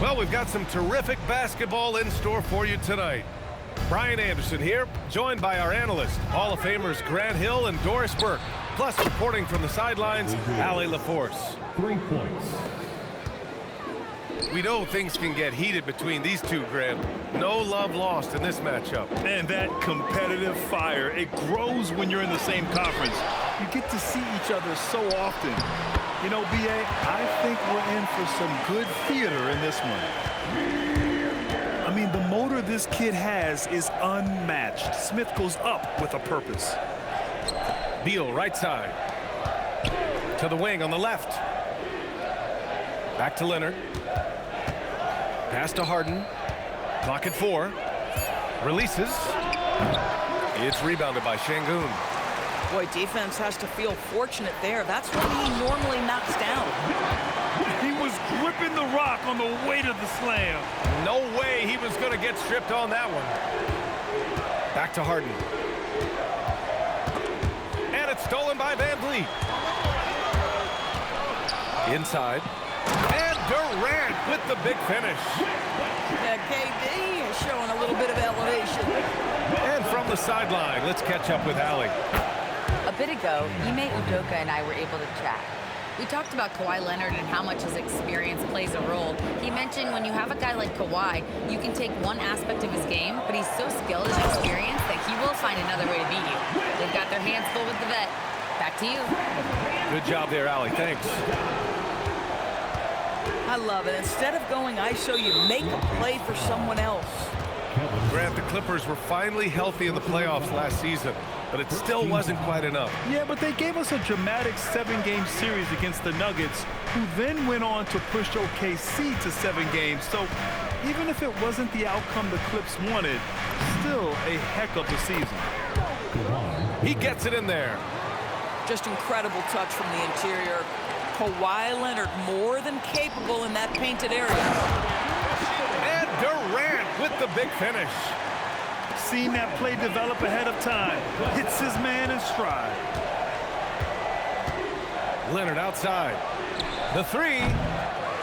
Well, we've got some terrific basketball in store for you tonight. Brian Anderson here, joined by our analysts, Hall of Famers Grant Hill and Doris Burke, plus reporting from the sidelines, Allie LaForce. 3 points. We know things can get heated between these two, Grant. No love lost in this matchup. And that competitive fire, it grows when you're in the same conference. You get to see each other so often. You know, B.A., I think we're in for some good theater in this one. I mean, the motor this kid has is unmatched. Smith goes up with a purpose. Beal, right side. To the wing on the left. Back to Leonard. Pass to Harden. Clock at 4. Releases. It's rebounded by Şengün. Boy, defense has to feel fortunate there. That's what he normally knocks down. He was gripping the rock on the weight of the slam. No way he was going to get stripped on that one. Back to Harden. And it's stolen by Van Vliet. Inside. And Durant with the big finish. Yeah, KD is showing a little bit of elevation. And from the sideline, let's catch up with Allie. A bit ago, Ime Udoka and I were able to chat. We talked about Kawhi Leonard and how much his experience plays a role. He mentioned when you have a guy like Kawhi, you can take one aspect of his game, but he's so skilled and experienced that he will find another way to beat you. They've got their hands full with the vet. Back to you. Good job there, Allie. Thanks. I love it. Instead of going ISO, you make a play for someone else. Grant, the Clippers were finally healthy in the playoffs last season, but it still wasn't quite enough. Yeah, but they gave us a dramatic 7-game series against the Nuggets, who then went on to push OKC to 7 games. So even if it wasn't the outcome the Clips wanted, still a heck of a season. He gets it in there. Just incredible touch from the interior. Kawhi Leonard more than capable in that painted area. And Durant with the big finish. Seen that play develop ahead of time. Hits his man in stride. Leonard outside. The 3.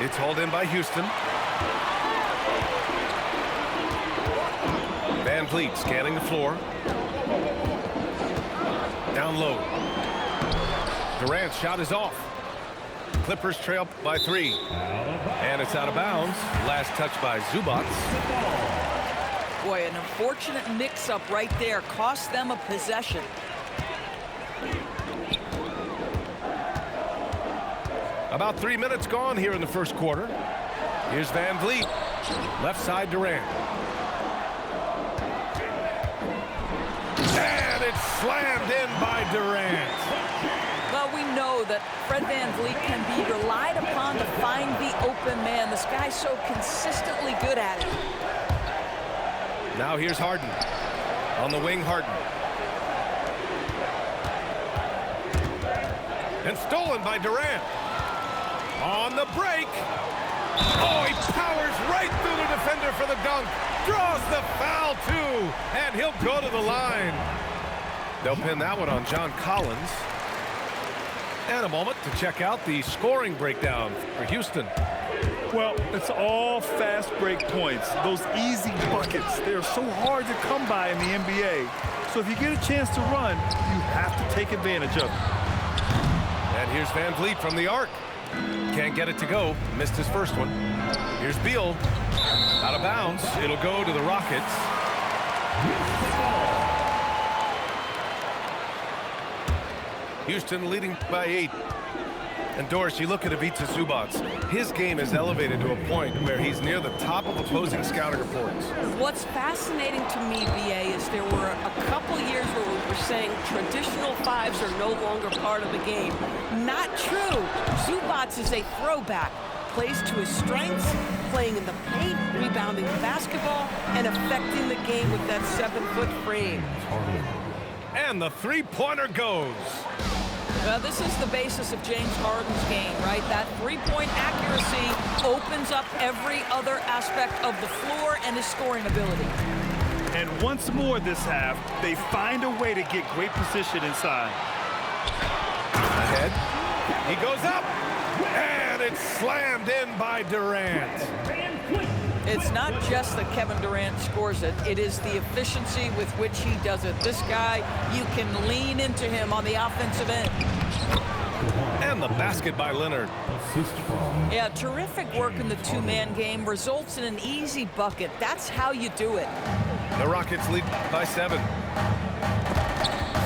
It's hauled in by Houston. Van Vliet scanning the floor. Down low. Durant's shot is off. Clippers trail by 3. And it's out of bounds. Last touch by Zubac. Boy, an unfortunate mix-up right there cost them a possession. About 3 minutes gone here in the first quarter. Here's Van Vliet. Left side Durant. And it's slammed in by Durant. Well, we know that Fred VanVleet can be relied upon to find the open man. This guy's so consistently good at it. Now here's Harden. On the wing, Harden. And stolen by Durant. On the break. Oh, he powers right through the defender for the dunk. Draws the foul, too. And he'll go to the line. They'll pin that one on John Collins. And a moment to check out the scoring breakdown for Houston. Well, it's all fast break points. Those easy buckets, they're so hard to come by in the NBA. So if you get a chance to run, you have to take advantage of it. And here's Van Vliet from the arc. Can't get it to go. Missed his first one. Here's Beal. Out of bounds. It'll go to the Rockets. Houston leading by 8. And Doris, you look at Ivica Zubac. His game is elevated to a point where he's near the top of opposing scouting reports. What's fascinating to me, BA, is there were a couple years where we were saying traditional 5s are no longer part of the game. Not true. Zubac is a throwback. Plays to his strengths, playing in the paint, rebounding the basketball, and affecting the game with that 7-foot frame. And the three-pointer goes. Well, this is the basis of James Harden's game, right? That three-point accuracy opens up every other aspect of the floor and his scoring ability. And once more this half, they find a way to get great position inside. Ahead. He goes up. And it's slammed in by Durant. It's not just that Kevin Durant scores it. It is the efficiency with which he does it. This guy, you can lean into him on the offensive end. And the basket by Leonard. Yeah, terrific work in the two-man game results in an easy bucket. That's how you do it. The Rockets lead by 7.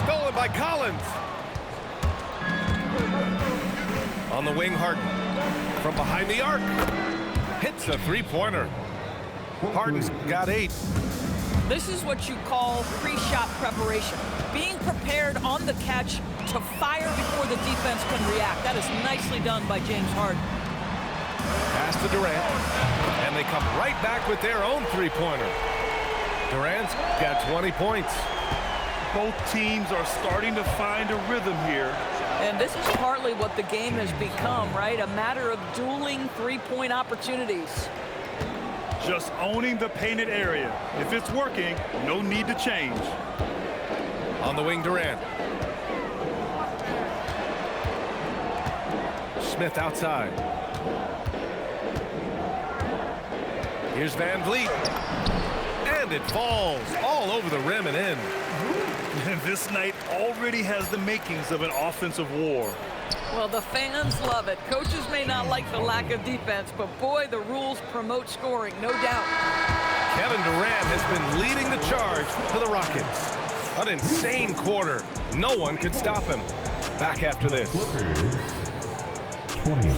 Stolen by Collins. On the wing, Harden. From behind the arc. Hits a three-pointer. Harden's got 8. This is what you call pre-shot preparation. Being prepared on the catch to fire before the defense can react. That is nicely done by James Harden. Pass to Durant. And they come right back with their own three-pointer. Durant's got 20 points. Both teams are starting to find a rhythm here. And this is partly what the game has become, right? A matter of dueling three-point opportunities. Just owning the painted area. If it's working, no need to change. On the wing, Durant. Smith outside. Here's Van Vliet. And it falls all over the rim and in. This night already has the makings of an offensive war. Well, the fans love it. Coaches may not like the lack of defense, but boy, the rules promote scoring, no doubt. Kevin Durant has been leading the charge for the Rockets. An insane quarter. No one could stop him. Back after this. 20.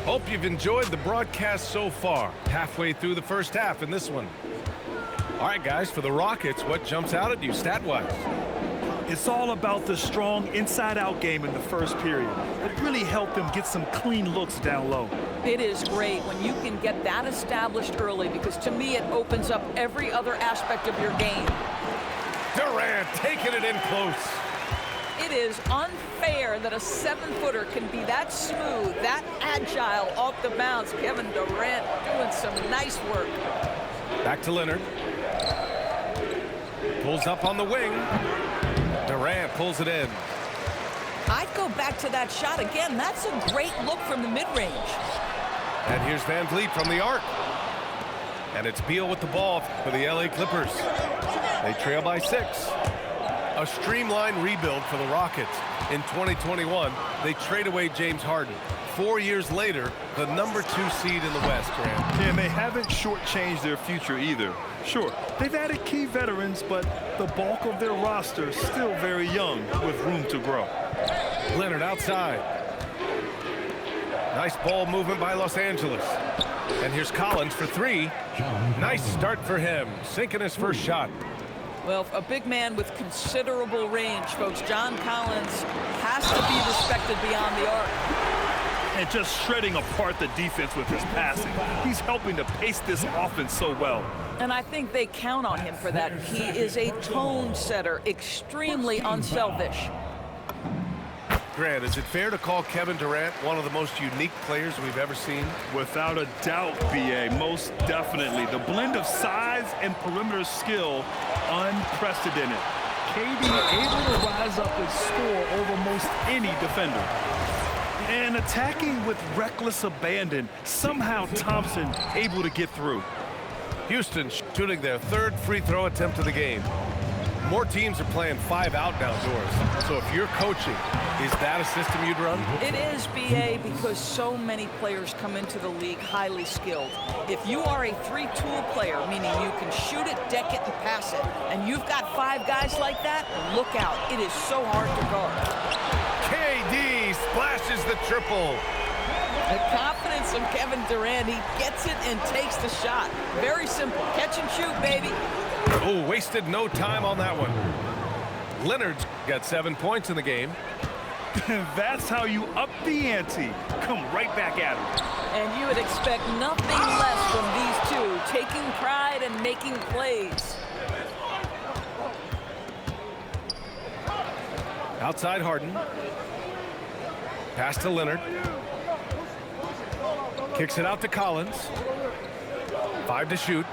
Hope you've enjoyed the broadcast so far. Halfway through the first half in this one. All right, guys, for the Rockets, what jumps out at you stat-wise? It's all about the strong inside-out game in the first period. It really helped them get some clean looks down low. It is great when you can get that established early because to me it opens up every other aspect of your game. Durant taking it in close. It is unfair that a 7-footer can be that smooth, that agile off the bounce. Kevin Durant doing some nice work. Back to Leonard. Pulls up on the wing. Durant pulls it in. I'd go back to that shot again. That's a great look from the mid-range. And here's Van Vliet from the arc. And it's Beal with the ball for the LA Clippers. They trail by 6. A streamlined rebuild for the Rockets. In 2021, they trade away James Harden. 4 years later, the #2 seed in the West, Grant. And they haven't shortchanged their future either. Sure, they've added key veterans, but the bulk of their roster is still very young with room to grow. Leonard outside. Nice ball movement by Los Angeles. And here's Collins for 3. Nice start for him, sinking his first shot. Well, a big man with considerable range, folks. John Collins has to be respected beyond the arc. And just shredding apart the defense with his passing. He's helping to pace this offense so well. And I think they count on him for that. He is a tone setter, extremely unselfish. Grant, is it fair to call Kevin Durant one of the most unique players we've ever seen? Without a doubt, B.A., most definitely. The blend of size and perimeter skill, unprecedented. KD able to rise up and score over most any defender. And attacking with reckless abandon, somehow Thompson able to get through. Houston shooting their 3rd free throw attempt of the game. More teams are playing 5 out outdoors. So if you're coaching, is that a system you'd run? It is, B.A., because so many players come into the league highly skilled. If you are a 3-tool player, meaning you can shoot it, deck it, and pass it, and you've got 5 guys like that, look out. It is so hard to guard. KD splashes the triple. The confidence of Kevin Durant, he gets it and takes the shot. Very simple. Catch and shoot, baby. Oh, wasted no time on that one. Leonard's got 7 points in the game. That's how you up the ante. Come right back at him. And you would expect nothing less from these two, taking pride and making plays. Outside Harden. Pass to Leonard. Kicks it out to Collins. 5 to shoot.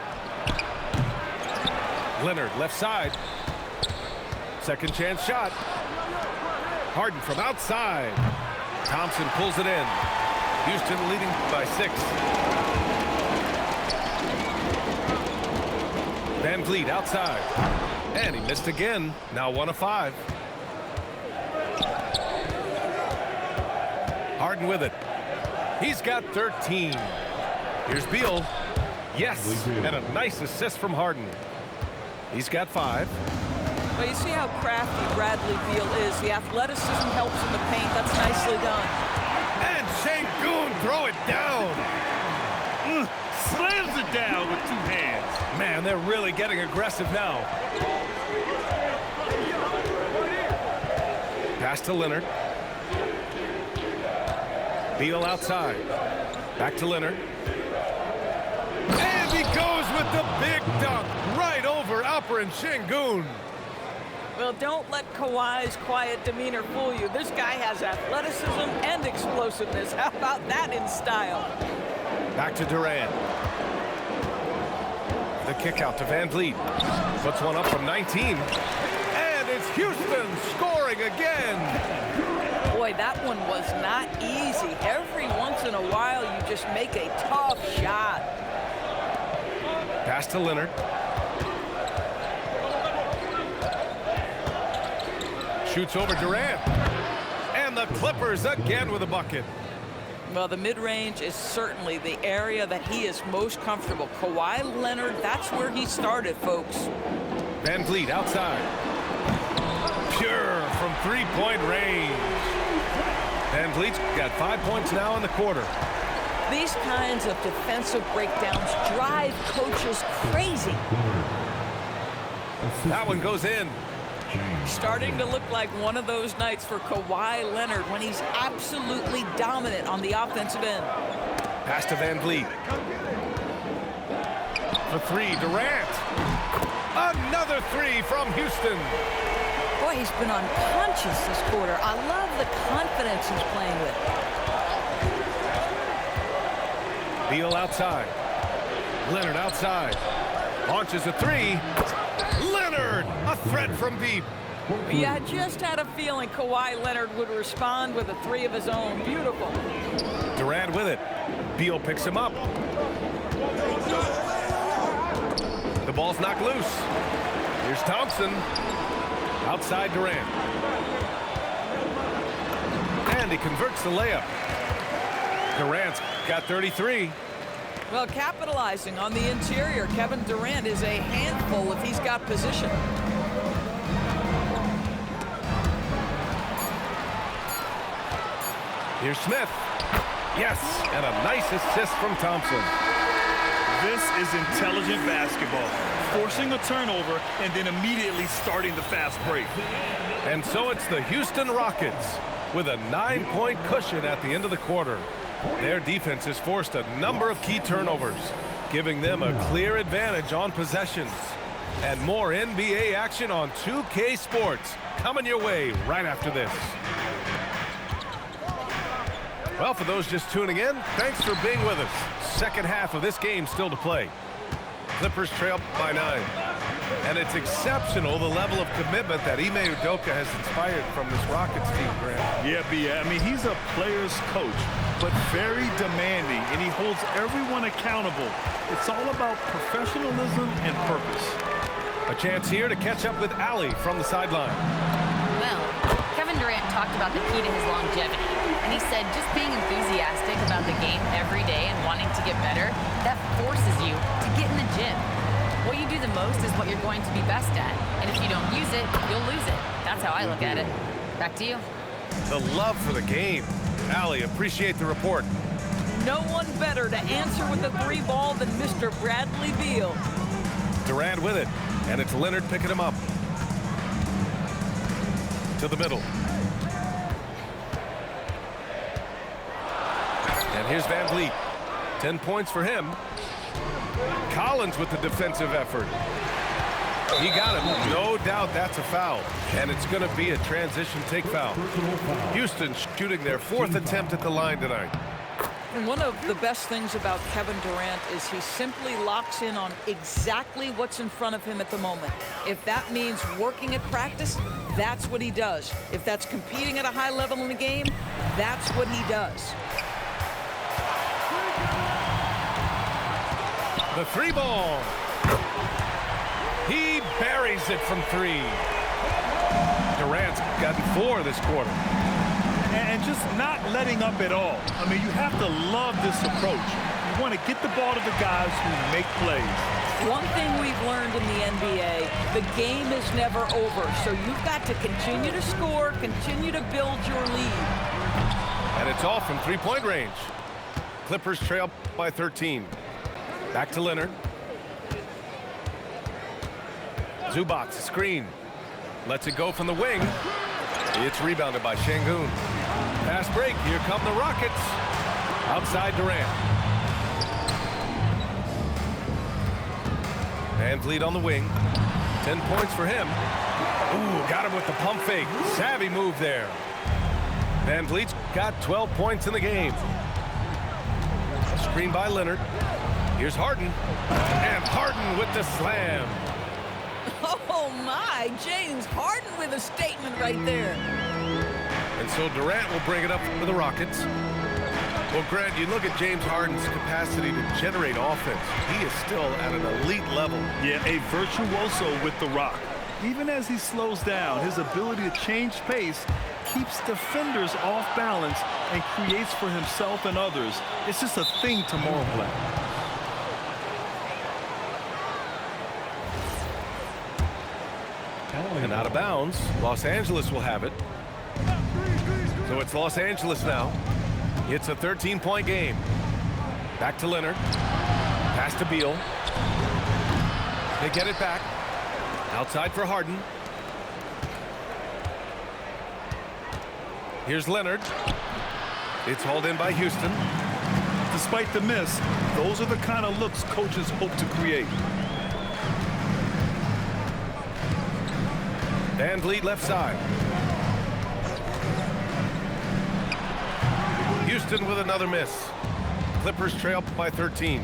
Leonard left side. Second chance shot. Harden from outside. Thompson pulls it in. Houston leading by 6. Van Vliet outside. And he missed again. Now 1 of 5. Harden with it. He's got 13. Here's Beal. Yes, and a nice assist from Harden. He's got 5. Well, you see how crafty Bradley Beal is. The athleticism helps in the paint. That's nicely done. And Sengun throw it down. Slams it down with 2 hands. Man, they're really getting aggressive now. Pass to Leonard. Beal outside. Back to Leonard. And he goes with the big dunk right over Alperen Sengun. Well, don't let Kawhi's quiet demeanor fool you. This guy has athleticism and explosiveness. How about that in style? Back to Durant. The kick out to Van Vliet. Puts one up from 19. And it's Houston scoring again. Boy, that one was not easy. Every once in a while, you just make a tough shot. Pass to Leonard. Shoots over Durant. And the Clippers again with a bucket. Well, the mid-range is certainly the area that he is most comfortable. Kawhi Leonard, that's where he started, folks. Van Vliet outside. Pure from 3-point range. Van Vliet's got 5 points now in the quarter. These kinds of defensive breakdowns drive coaches crazy. That one goes in. Starting to look like one of those nights for Kawhi Leonard when he's absolutely dominant on the offensive end. Pass to Van Vliet. For 3, Durant. Another 3 from Houston. Boy, he's been unconscious this quarter. I love the confidence he's playing with. Beal outside. Leonard outside. Launches a 3. Leonard, a threat from deep. Yeah, I just had a feeling Kawhi Leonard would respond with a 3 of his own. Beautiful. Durant with it. Beal picks him up. The ball's knocked loose. Here's Thompson. Outside Durant. And he converts the layup. Durant's got 33. Well, capitalizing on the interior, Kevin Durant is a handful if he's got position. Here's Smith. Yes, and a nice assist from Thompson. This is intelligent basketball. Forcing a turnover and then immediately starting the fast break. And so it's the Houston Rockets with a 9-point cushion at the end of the quarter. Their defense has forced a number of key turnovers, giving them a clear advantage on possessions. And more NBA action on 2K Sports coming your way right after this. Well, for those just tuning in, thanks for being with us. Second half of this game still to play. Clippers trail by 9. And it's exceptional the level of commitment that Ime Udoka has inspired from this Rockets team, Grant. Yeah, B.A. I mean, he's a player's coach, but very demanding, and he holds everyone accountable. It's all about professionalism and purpose. A chance here to catch up with Allie from the sideline. Well, Kevin Durant talked about the key to his longevity, and he said just being enthusiastic about the game every day and wanting to get better, that forces you to get in the gym. What you do the most is what you're going to be best at, and if you don't use it, you'll lose it. That's how I look at it. Back to you. The love for the game. Allie, appreciate the report. No one better to answer with a 3 ball than Mr. Bradley Beal. Durant with it, and it's Leonard picking him up. To the middle. And here's Van Vliet. 10 points for him. Collins with the defensive effort. He got him. No doubt that's a foul. And it's going to be a transition take foul. Houston shooting their 4th attempt at the line tonight. And one of the best things about Kevin Durant is he simply locks in on exactly what's in front of him at the moment. If that means working at practice, that's what he does. If that's competing at a high level in the game, that's what he does. The three ball. He buries it from three. Durant's gotten 4 this quarter. And just not letting up at all. I mean, you have to love this approach. You want to get the ball to the guys who make plays. One thing we've learned in the NBA, the game is never over. So you've got to continue to score, continue to build your lead. And it's off from three-point range. Clippers trail by 13. Back to Leonard. Zubac, screen. Lets it go from the wing. It's rebounded by Şengün. Fast break. Here come the Rockets. Outside Durant. VanVleet on the wing. 10 points for him. Ooh, got him with the pump fake. Savvy move there. VanVleet's got 12 points in the game. Screen by Leonard. Here's Harden. And Harden with the slam. Oh my, James Harden with a statement right there. And so Durant will bring it up for the Rockets. Well, Grant, you look at James Harden's capacity to generate offense. He is still at an elite level. Yeah, a virtuoso with the rock. Even as he slows down, his ability to change pace keeps defenders off balance and creates for himself and others. It's just a thing tomorrow play. And out of bounds, Los Angeles will have it. So it's Los Angeles now. It's a 13-point game. Back to Leonard. Pass to Beal. They get it back. Outside for Harden. Here's Leonard. It's hauled in by Houston. Despite the miss, those are the kind of looks coaches hope to create. VanVleet left side. Houston with another miss. Clippers trail by 13.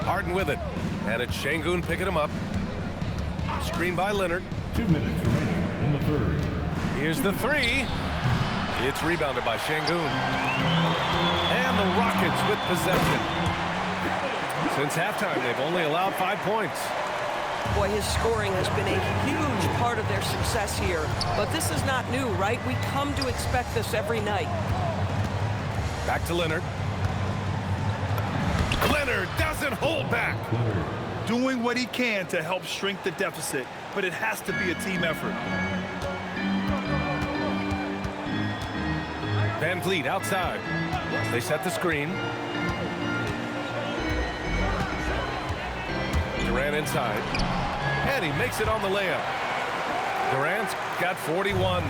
Harden with it. And it's Şengün picking him up. Screen by Leonard. 2 minutes remaining in the third. Here's the three. It's rebounded by Şengün. And the Rockets with possession. Since halftime, they've only allowed 5 points. Boy, his scoring has been a huge part of their success here. But this is not new, right? We come to expect this every night. Back to Leonard. Leonard doesn't hold back. Doing what he can to help shrink the deficit, but it has to be a team effort. VanVleet outside. They set the screen. Durant inside. And he makes it on the layup. Durant's got 41.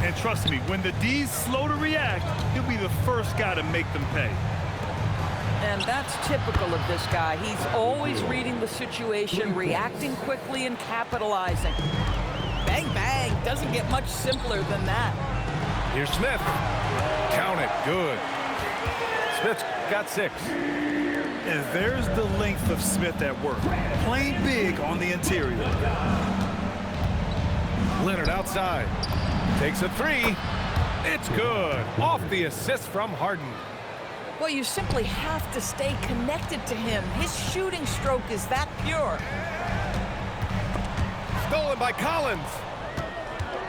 And trust me, when the D's slow to react, he'll be the first guy to make them pay. And that's typical of this guy. He's always reading the situation, reacting quickly and capitalizing. Bang, bang. Doesn't get much simpler than that. Here's Smith. Count it. Good. Smith's got 6. And there's the length of Smith at work. Playing big on the interior. Leonard outside. Takes a 3. It's good. Off the assist from Harden. Well, you simply have to stay connected to him. His shooting stroke is that pure. Stolen by Collins.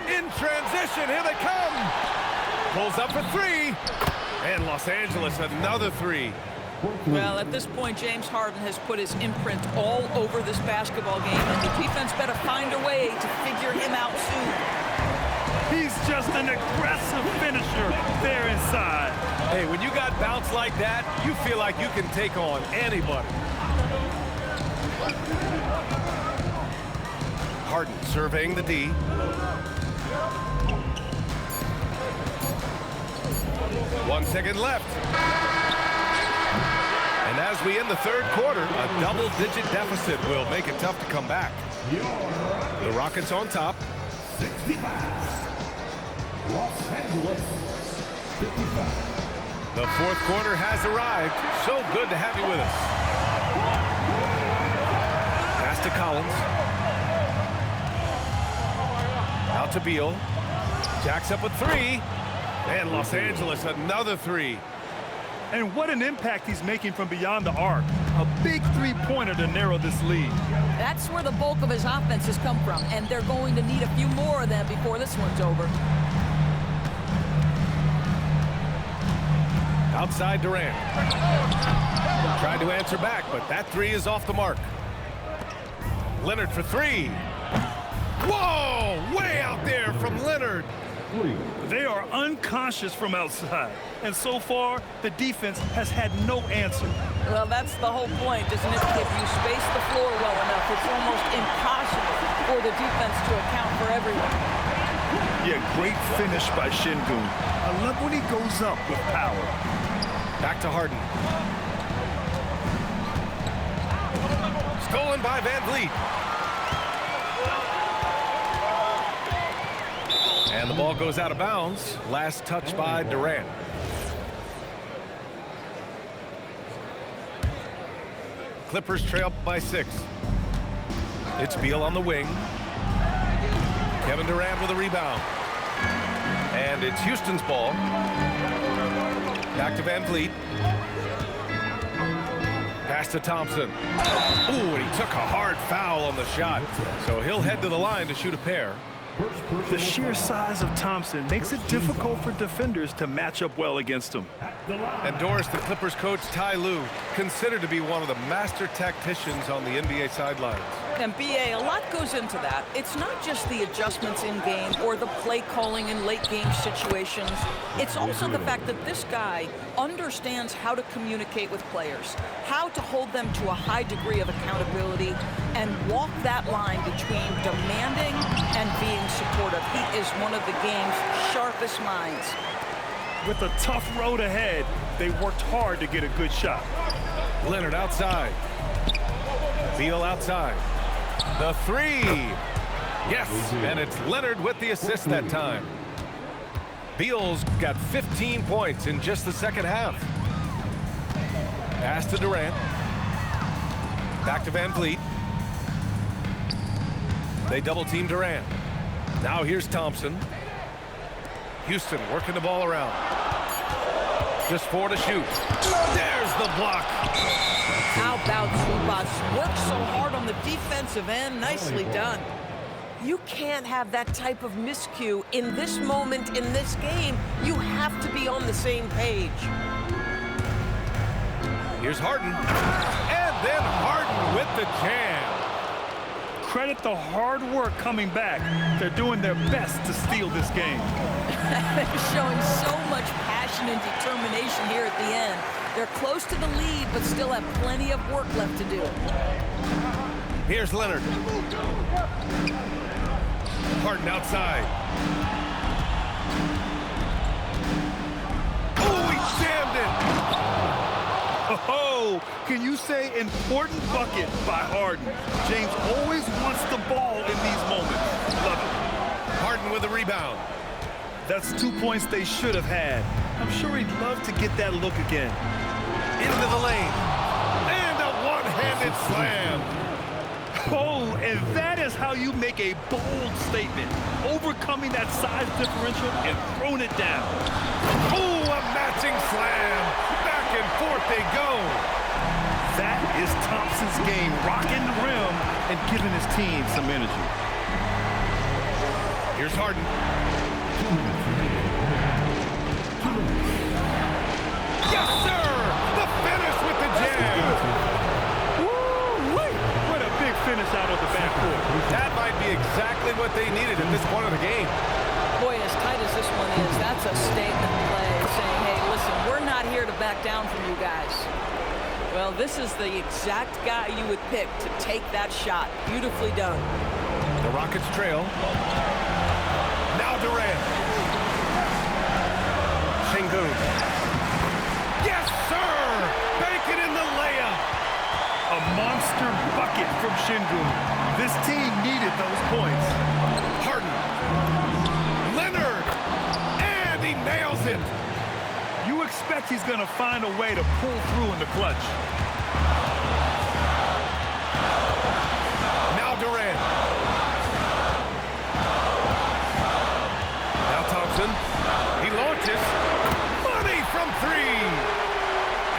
In transition, here they come. Pulls up for 3. And Los Angeles another 3. Well, at this point, James Harden has put his imprint all over this basketball game, and the defense better find a way to figure him out soon. He's just an aggressive finisher there inside. Hey, when you got bounce like that, you feel like you can take on anybody. Harden surveying the D. One second left. And as we end the third quarter, a double-digit deficit will make it tough to come back. The Rockets on top. 65. Los Angeles 55. The fourth quarter has arrived. So good to have you with us. Pass to Collins. Out to Beal. Jacks up with 3. And Los Angeles another 3. And what an impact he's making from beyond the arc. A big three-pointer to narrow this lead. That's where the bulk of his offense has come from, and they're going to need a few more of them before this one's over. Outside Durant. Tried to answer back, but that 3 is off the mark. Leonard for 3. Whoa! Way out there from Leonard. They are unconscious from outside. And so far, the defense has had no answer. Well, that's the whole point, isn't it? If you space the floor well enough, it's almost impossible for the defense to account for everyone. Yeah, great finish by Şengün. I love when he goes up with power. Back to Harden. Stolen by Van Vliet. And the ball goes out of bounds. Last touch by Durant. Clippers trail by 6. It's Beal on the wing. Kevin Durant with a rebound. And it's Houston's ball. Back to Van Vliet. Pass to Thompson. Ooh, and he took a hard foul on the shot. So he'll head to the line to shoot a pair. The sheer size of Thompson makes it difficult for defenders to match up well against him. And Doris, the Clippers coach Ty Lue, considered to be one of the master tacticians on the NBA sidelines. And BA, a lot goes into that. It's not just the adjustments in game or the play calling in late game situations. It's also the fact that this guy understands how to communicate with players, how to hold them to a high degree of accountability, and walk that line between demanding and being supportive. He is one of the game's sharpest minds. With a tough road ahead, they worked hard to get a good shot. Leonard outside. Beal outside. The 3. Yes, and it's Leonard with the assist that time. Beal's got 15 points in just the second half. Pass to Durant. Back to Van Vliet. They double team Durant. Now here's Thompson. Houston working the ball around. Just 4 to shoot. There's the block. How about Zubac? Worked so hard on the defensive end. Nicely done. You can't have that type of miscue in this moment in this game. You have to be on the same page. Here's Harden. And then Harden with the jam. Credit the hard work coming back. They're doing their best to steal this game. Showing so much passion and determination here at the end. They're close to the lead, but still have plenty of work left to do. Here's Leonard. Harden outside. Oh, he jammed it. Oh, can you say important bucket by Harden? James always wants the ball in these moments. Love it. Harden with a rebound. That's 2 points they should have had. I'm sure he'd love to get that look again. Into the lane. And a one-handed slam. Oh, and that is how you make a bold statement. Overcoming that size differential and throwing it down. Oh, a matching slam. Back and forth they go. That is Thompson's game, rocking the rim and giving his team some energy. Here's Harden. Yes, sir! The finish with the jam. Woo-wee! What a big finish out of the backcourt. That might be exactly what they needed at this point of the game. Boy, as tight as this one is, that's a statement play saying, hey, listen, we're not here to back down from you guys. Well, this is the exact guy you would pick to take that shot. Beautifully done. The Rockets trail. Now Durant. Şengün. Yes, sir! Bank it in the layup. A monster bucket from Şengün. This team needed those points. Harden. Leonard. And he nails it. You expect he's going to find a way to pull through in the clutch. Now Durant. Now launches. Money from three.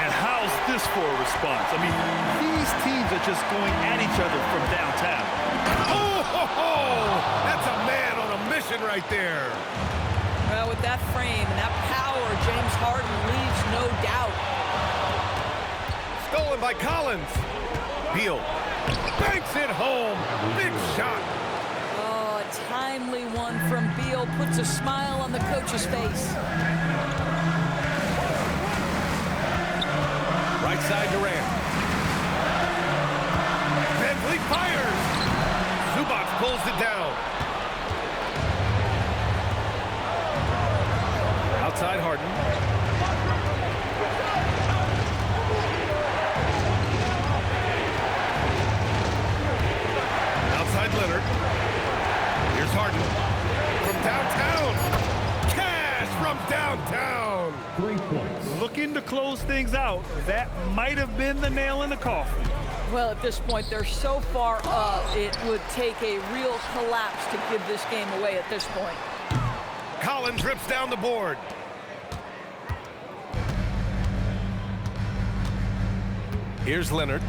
And how's this for a response? I mean, these teams are just going at each other from downtown. Oh, ho, ho. That's a man on a mission right there. Well, with that frame and that power, James Harden leaves no doubt. Stolen by Collins. Beal banks it home. Big shot. Oh, a timely one from Beal puts a smile on the coach's face. Right side Durant. Bentley fires. Zubac pulls it down. Outside Harden. Outside Leonard. Here's Harden. From downtown. Cash from downtown. 3 points. Looking to close things out. That might have been the nail in the coffin. Well, at this point, they're so far up, it would take a real collapse to give this game away at this point. Collins rips down the board. Here's Leonard.